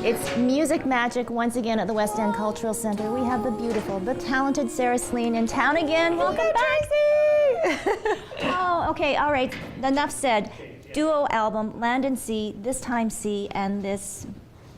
It's music magic once again at the West End Cultural Center. We have the beautiful, the talented Sarah Slean in town again. Welcome back. Oh, okay, all right. Enough said. Duo album, Land and Sea, this time Sea, and this.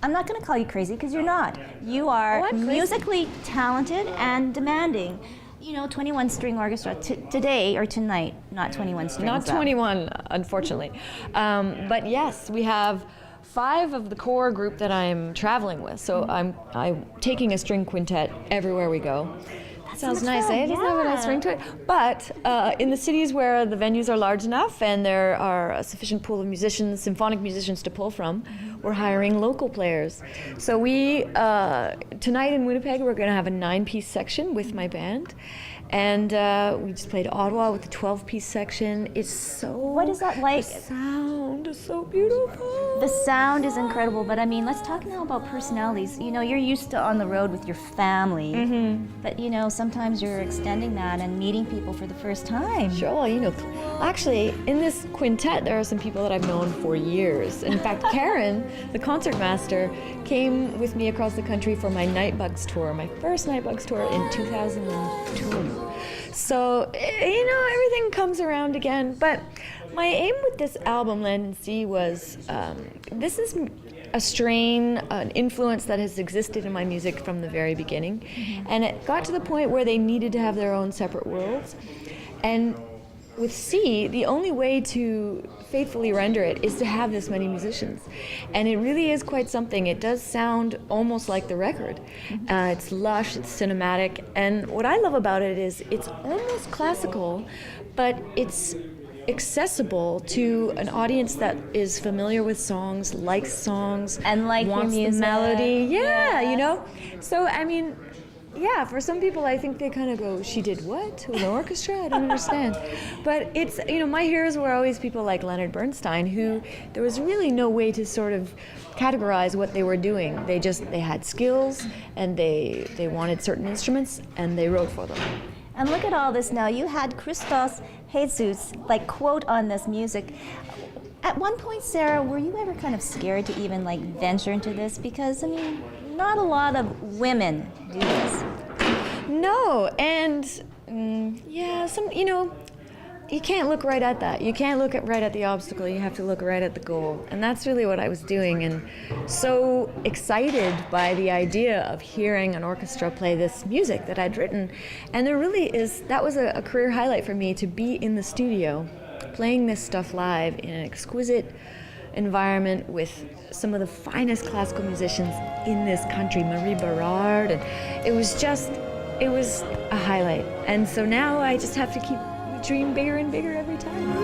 I'm not going to call you crazy because you're not. You are musically talented and demanding. You know, 21 string orchestra today or tonight, not 21 strings. Not 21, unfortunately. But yes, we have 5 of the core group that I'm traveling with. So I'm taking a string quintet everywhere we go. That sounds nice, eh? Doesn't have a nice ring to it. But in the cities where the venues are large enough and there are a sufficient pool of musicians, symphonic musicians to pull from, we're hiring local players. So we, tonight in Winnipeg, we're going to have a 9-piece section with my band. And we just played Ottawa with the 12-piece section. It's so... What is that like? The sound is so beautiful. The sound is incredible, but I mean, let's talk now about personalities. You know, you're used to on the road with your family, but you know, sometimes you're extending that and meeting people for the first time. Sure, you know, actually, in this quintet, there are some people that I've known for years. In fact, Karen, the concertmaster, came with me across the country for my Nightbugs tour, my first Nightbugs tour in 2002. So, you know, everything comes around again. But my aim with this album, Land and Sea, was this is a strain, an influence that has existed in my music from the very beginning. And it got to the point where they needed to have their own separate worlds. And with Sea, the only way to faithfully render it is to have this many musicians. And it really is quite something. It does sound almost like the record. It's lush, it's cinematic, and what I love about it is it's almost classical, but it's accessible to an audience that is familiar with songs, likes songs, and like wants your music. The melody. Yeah, you know? So, I mean, yeah, for some people, I think they kind of go, she did what? With an orchestra? I don't understand. But it's, you know, my heroes were always people like Leonard Bernstein, who there was really no way to sort of categorize what they were doing. They had skills, and they wanted certain instruments, and they wrote for them. And look at all this now. You had Christos Jesus, like, quote on this music. At one point, Sarah, were you ever kind of scared to even, like, venture into this? Because, I mean, not a lot of women do this. No, and yeah, you know, you can't look right at that. You can't look right at the obstacle. You have to look right at the goal. And that's really what I was doing, and so excited by the idea of hearing an orchestra play this music that I'd written. And there really is, that was a career highlight for me, to be in the studio playing this stuff live in an exquisite environment with some of the finest classical musicians in this country, Marie Barrard, and it was a highlight. And so now I just have to keep dream bigger and bigger every time.